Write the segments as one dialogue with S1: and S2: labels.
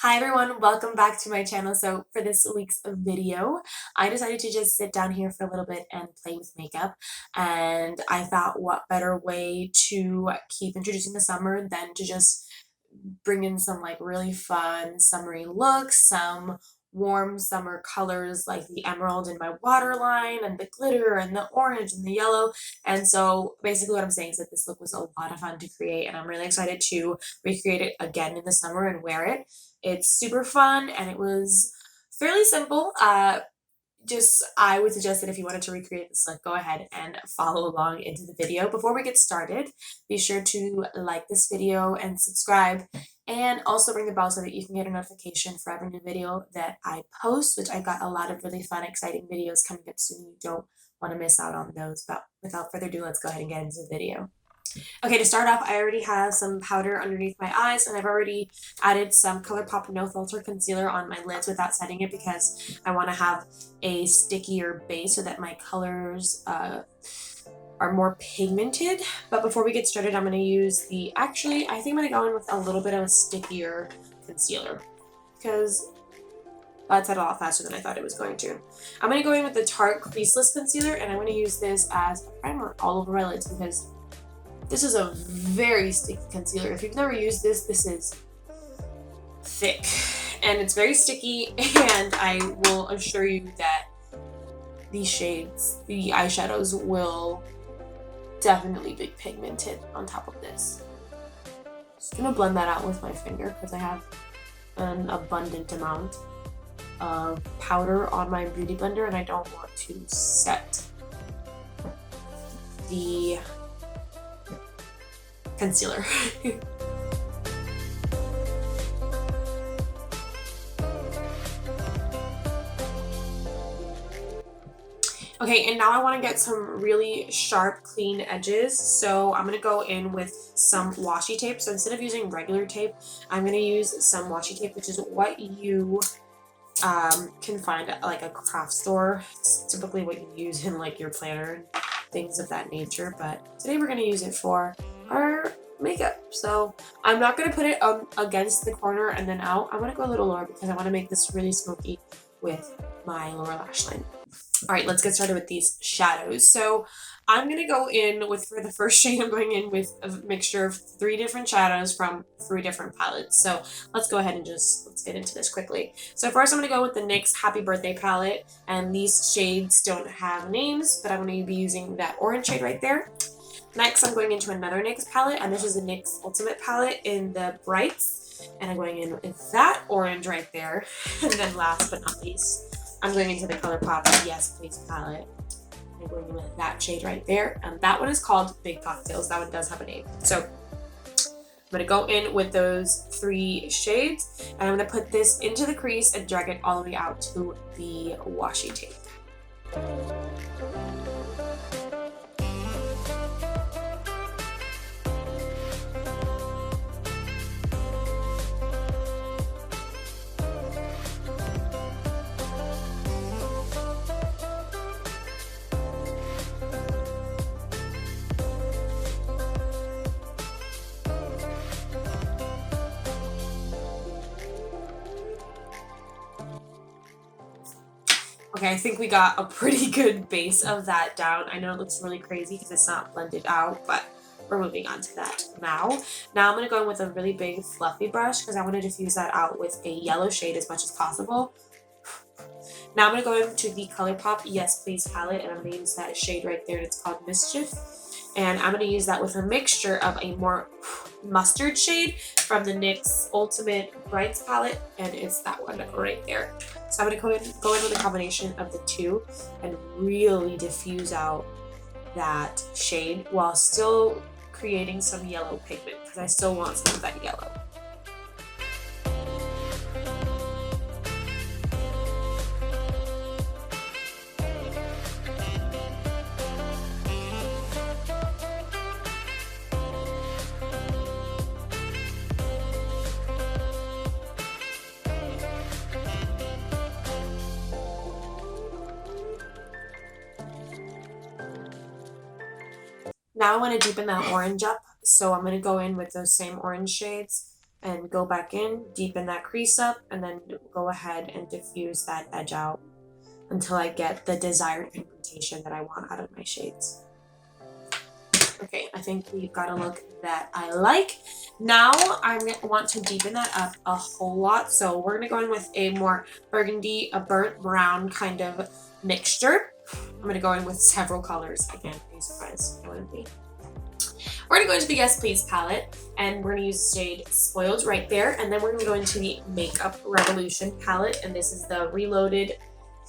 S1: Hi everyone, welcome back to my channel. So for this week's video, I decided to just sit down here for a little bit and play with makeup. And I thought what better way to keep introducing the summer than to just bring in some like really fun summery looks, some warm summer colors like the emerald in my waterline and the glitter and the orange and the yellow. And so basically what I'm saying is that this look was a lot of fun to create and I'm really excited to recreate it again in the summer and wear it. It's super fun and it was fairly simple. Just I would suggest that if you wanted to recreate this look, go ahead and follow along into the video. Before we get started, be sure to like this video and subscribe and also ring the bell so that you can get a notification for every new video that I post, which I've got a lot of really fun, exciting videos coming up soon. You don't want to miss out on those. But without further ado, let's go ahead and get into the video. Okay, to start off, I already have some powder underneath my eyes, and I've already added some ColourPop No Filter Concealer on my lids without setting it because I want to have a stickier base so that my colors are more pigmented. But before we get started, I'm going to use actually, I think I'm going to go in with a little bit of a stickier concealer because that's a lot faster than I thought it was going to. I'm going to go in with the Tarte Creaseless Concealer, and I'm going to use this as a primer all over my lids because this is a very sticky concealer. If you've never used this, this is thick and it's very sticky, and I will assure you that these shades, the eyeshadows, will definitely be pigmented on top of this. Just gonna blend that out with my finger because I have an abundant amount of powder on my beauty blender and I don't want to set the concealer. Okay, and now I want to get some really sharp, clean edges. So I'm going to go in with some washi tape. So instead of using regular tape, I'm going to use some washi tape, which is what you can find at like a craft store. It's typically what you use in like your planner and things of that nature. But today we're going to use it for our makeup. So I'm not going to put it against the corner and then out. I'm going to go a little lower because I want to make this really smoky with my lower lash line. All right, let's get started with these shadows. So I'm going to go in with, for the first shade, I'm going in with a mixture of 3 different shadows from 3 different palettes. So let's go ahead and let's get into this quickly. So first I'm going to go with the NYX Happy Birthday palette, and these shades don't have names, but I'm going to be using that orange shade right there. Next, I'm going into another NYX palette, and this is the NYX Ultimate palette in the Brights, and I'm going in with that orange right there. And then last but not least, I'm going into the ColourPop Yes Please palette. I'm going in with that shade right there, and that one is called Big Cocktails. That one does have a name. So I'm going to go in with those 3 shades, and I'm going to put this into the crease and drag it all the way out to the washi tape. Okay, I think we got a pretty good base of that down. I know it looks really crazy because it's not blended out, but we're moving on to that now. Now I'm going to go in with a really big fluffy brush because I want to diffuse that out with a yellow shade as much as possible. Now I'm going to go into the ColourPop Yes Please palette, and I'm going to use that shade right there. It's called Mischief. And I'm going to use that with a mixture of a more mustard shade from the NYX Ultimate Brights palette, and it's that one right there. So I'm going to go in with a combination of the 2 and really diffuse out that shade while still creating some yellow pigment because I still want some of that yellow. Now I want to deepen that orange up, so I'm going to go in with those same orange shades and go back in, deepen that crease up, and then go ahead and diffuse that edge out until I get the desired pigmentation that I want out of my shades. Okay, I think we've got a look that I like. Now I want to deepen that up a whole lot. So we're gonna go in with a more burgundy, a burnt brown kind of mixture. I'm gonna go in with several colors. Again, be surprised, I wouldn't be. We're gonna go into the Yes Please palette, and we're gonna use the shade Spoiled right there, and then we're gonna go into the Makeup Revolution palette, and this is the Reloaded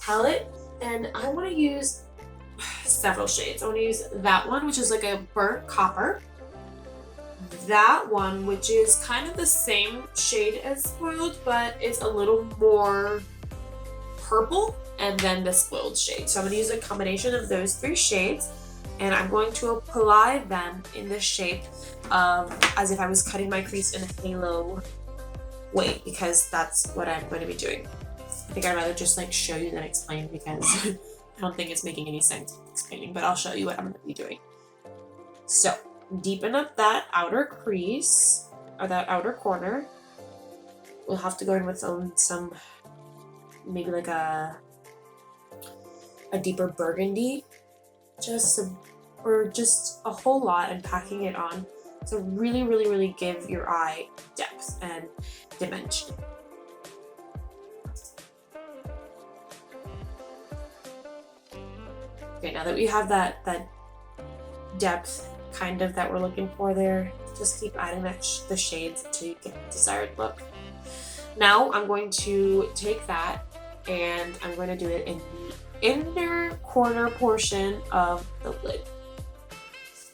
S1: palette, and I wanna use several shades. I want to use that one, which is like a burnt copper. That one, which is kind of the same shade as Spoiled, but it's a little more purple, and then the Spoiled shade. So I'm going to use a combination of those three shades, and I'm going to apply them in the shape of as if I was cutting my crease in a halo way, because that's what I'm going to be doing. I think I'd rather just like show you than explain, because I don't think it's making any sense explaining, but I'll show you what I'm going to be doing. So, deepen up that outer crease, or that outer corner. We'll have to go in with some maybe like a deeper burgundy, or just a whole lot, and packing it on to really, really, really give your eye depth and dimension. Okay, now that we have that depth kind of that we're looking for there, just keep adding the shades until you get the desired look. Now I'm going to take that and I'm going to do it in the inner corner portion of the lid.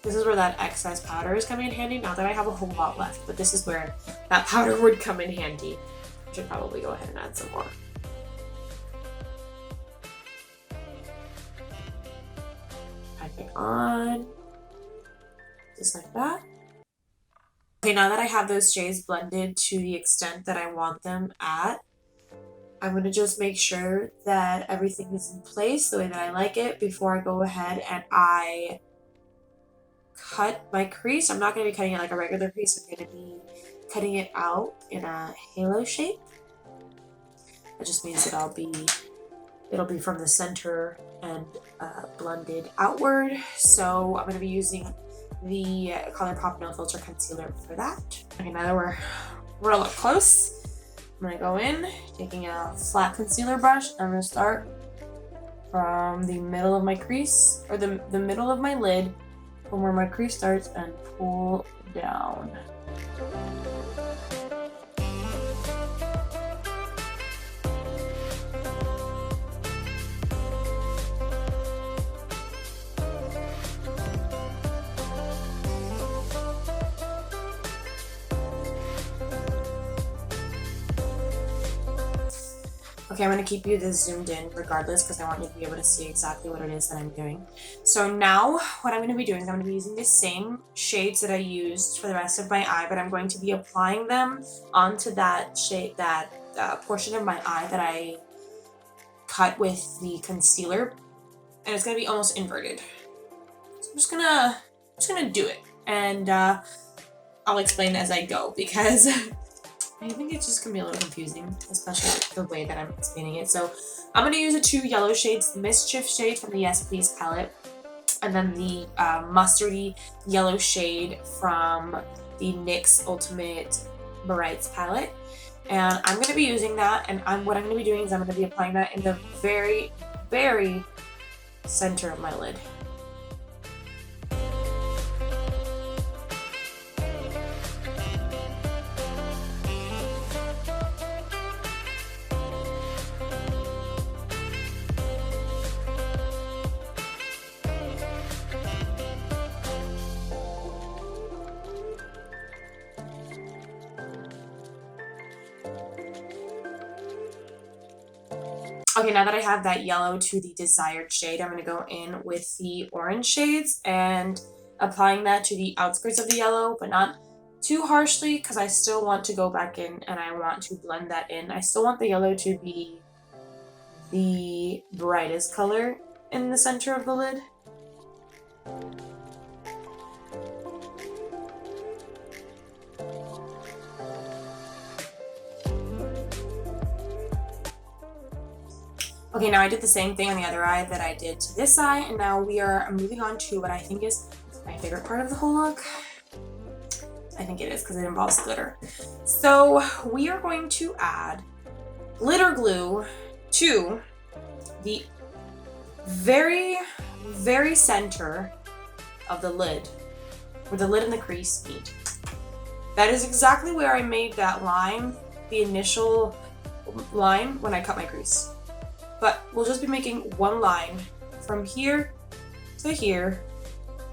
S1: This is where that excess powder is coming in handy. Not that I have a whole lot left, but this is where that powder would come in handy. I should probably go ahead and add some more. On just like that. Okay, now that I have those shades blended to the extent that I want them at, I'm going to just make sure that everything is in place the way that I like it before I go ahead and I cut my crease. I'm not going to be cutting it like a regular crease. I'm going to be cutting it out in a halo shape. That just means that it'll be from the center and blended outward. So I'm going to be using the ColourPop No Filter Concealer for that. Okay, now that we're a little close, I'm going to go in, taking a flat concealer brush. I'm going to start from the middle of my crease, or the middle of my lid, from where my crease starts, and pull down. Okay, I'm going to keep you this zoomed in regardless because I want you to be able to see exactly what it is that I'm doing. So now what I'm going to be doing is I'm going to be using the same shades that I used for the rest of my eye, but I'm going to be applying them onto that shade, that portion of my eye that I cut with the concealer, and it's going to be almost inverted. So I'm just gonna do it, and I'll explain as I go because I think it's just gonna be a little confusing, especially the way that I'm explaining it. So I'm gonna use the two yellow shades, the Mischief shade from the Yes Please palette, and then the mustardy yellow shade from the NYX Ultimate Brights palette. And I'm gonna be using that, and what I'm gonna be doing is I'm gonna be applying that in the very, very center of my lid. Okay, now that I have that yellow to the desired shade, I'm going to go in with the orange shades and applying that to the outskirts of the yellow, but not too harshly because I still want to go back in and I want to blend that in. I still want the yellow to be the brightest color in the center of the lid. Okay, now I did the same thing on the other eye that I did to this eye, and now we are moving on to what I think is my favorite part of the whole look. I think it is because it involves glitter. So we are going to add glitter glue to the very, very center of the lid, where the lid and the crease meet. That is exactly where I made that line, the initial line when I cut my crease. But we'll just be making one line from here to here,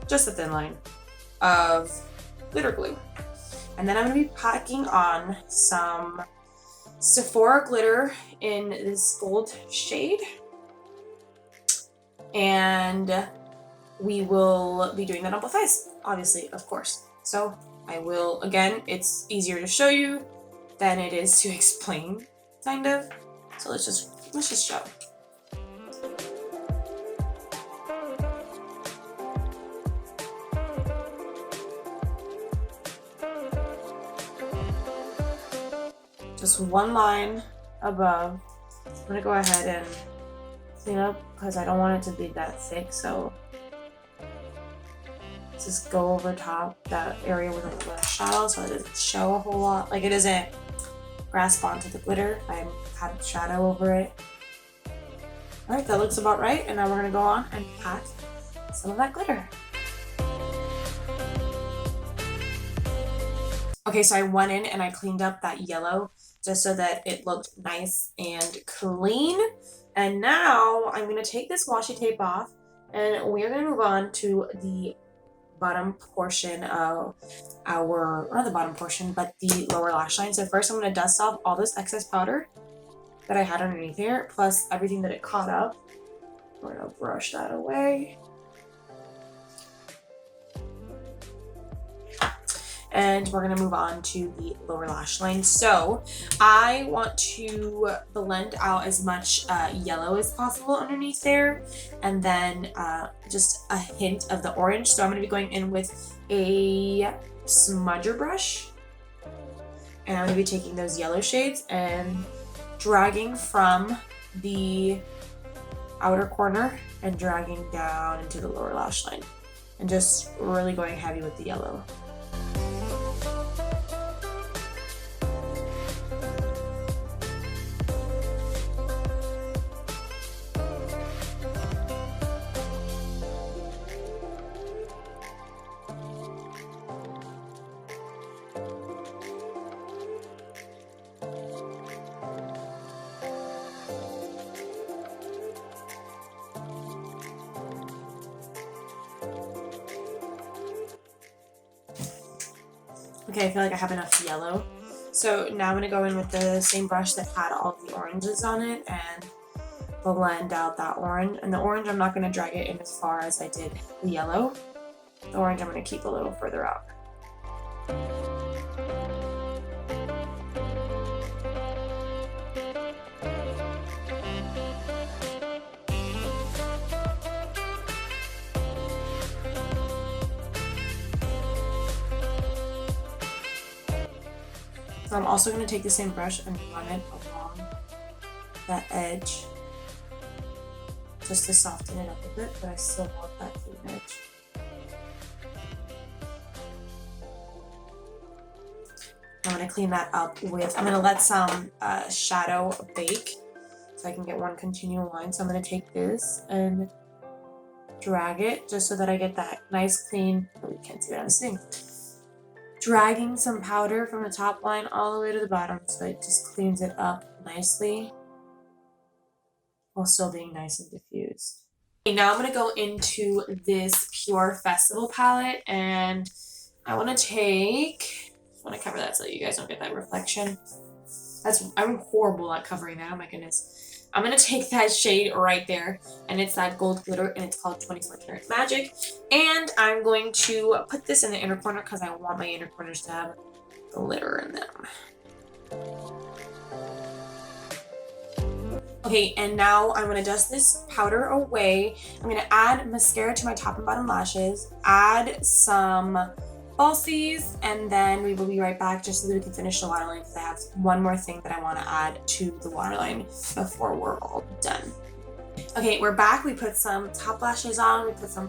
S1: just a thin line of glitter glue. And then I'm gonna be packing on some Sephora glitter in this gold shade. And we will be doing that on both eyes, obviously, of course. So I will, again, it's easier to show you than it is to explain, kind of. So let's just show. Just one line above. I'm gonna go ahead and clean up because I don't want it to be that thick, so just go over top that area with a little bit of shadow so it doesn't show a whole lot. Like it doesn't grasp onto the glitter. I have shadow over it. Alright, that looks about right, and now we're gonna go on and pack some of that glitter. Okay, so I went in and I cleaned up that yellow just so that it looked nice and clean. And now I'm going to take this washi tape off and we're going to move on to the bottom portion of our, not the bottom portion, but the lower lash line. So first I'm going to dust off all this excess powder that I had underneath here, plus everything that it caught up. We're going to brush that away. And we're gonna move on to the lower lash line. So I want to blend out as much yellow as possible underneath there, and then just a hint of the orange. So I'm gonna be going in with a smudger brush, and I'm gonna be taking those yellow shades and dragging from the outer corner and dragging down into the lower lash line, and just really going heavy with the yellow. Okay, I feel like I have enough yellow. So now I'm going to go in with the same brush that had all the oranges on it and blend out that orange. And the orange, I'm not going to drag it in as far as I did the yellow. The orange I'm going to keep a little further out. So I'm also going to take the same brush and run it along that edge just to soften it up a bit, but I still want that clean edge. I'm going to clean that up with, I'm going to let some shadow bake so I can get one continual line. So I'm going to take this and drag it just so that I get that nice clean, oh, you can't see what I'm saying. Dragging some powder from the top line all the way to the bottom so it just cleans it up nicely while still being nice and diffused. Okay, now I'm going to go into this Pure Festival palette, and I want to cover that so that you guys don't get that reflection. I'm horrible at covering that, oh my goodness. I'm going to take that shade right there, and it's that gold glitter, and it's called 24 Karat Magic. And I'm going to put this in the inner corner because I want my inner corners to have glitter in them. Okay, and now I'm going to dust this powder away. I'm going to add mascara to my top and bottom lashes, add some falsies, and then we will be right back just so that we can finish the waterline because I have one more thing that I want to add to the waterline before we're all done. Okay, we're back. We put some top lashes on, we put some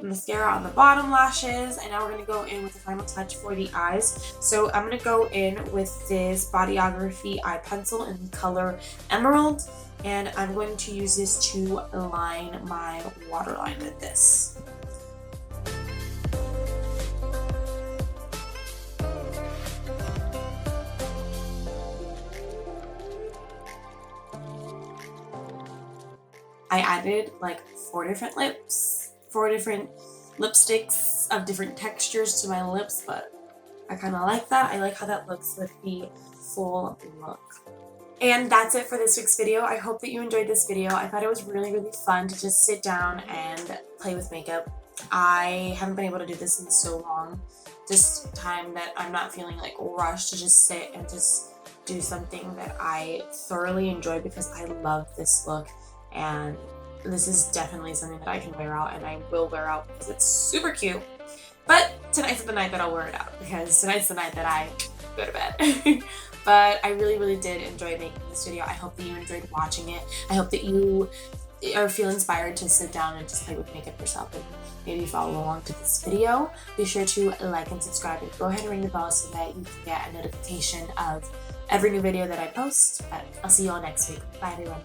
S1: mascara on the bottom lashes, and now we're going to go in with the final touch for the eyes. So I'm going to go in with this Bodyography eye pencil in the color Emerald, and I'm going to use this to line my waterline with this. I added like 4 different lipsticks of different textures to my lips, but I kind of like that. I like how that looks with the full look. And that's it for this week's video. I hope that you enjoyed this video. I thought it was really, really fun to just sit down and play with makeup. I haven't been able to do this in so long. Just time that I'm not feeling like rushed to just sit and just do something that I thoroughly enjoy, because I love this look. And this is definitely something that I can wear out, and I will wear out because it's super cute. But tonight's the night that I'll wear it out, because tonight's the night that I go to bed. But I really, really did enjoy making this video. I hope that you enjoyed watching it. I hope that you feel inspired to sit down and just play with makeup yourself and maybe follow along to this video. Be sure to like and subscribe, and go ahead and ring the bell so that you can get a notification of every new video that I post. But I'll see you all next week. Bye, everyone.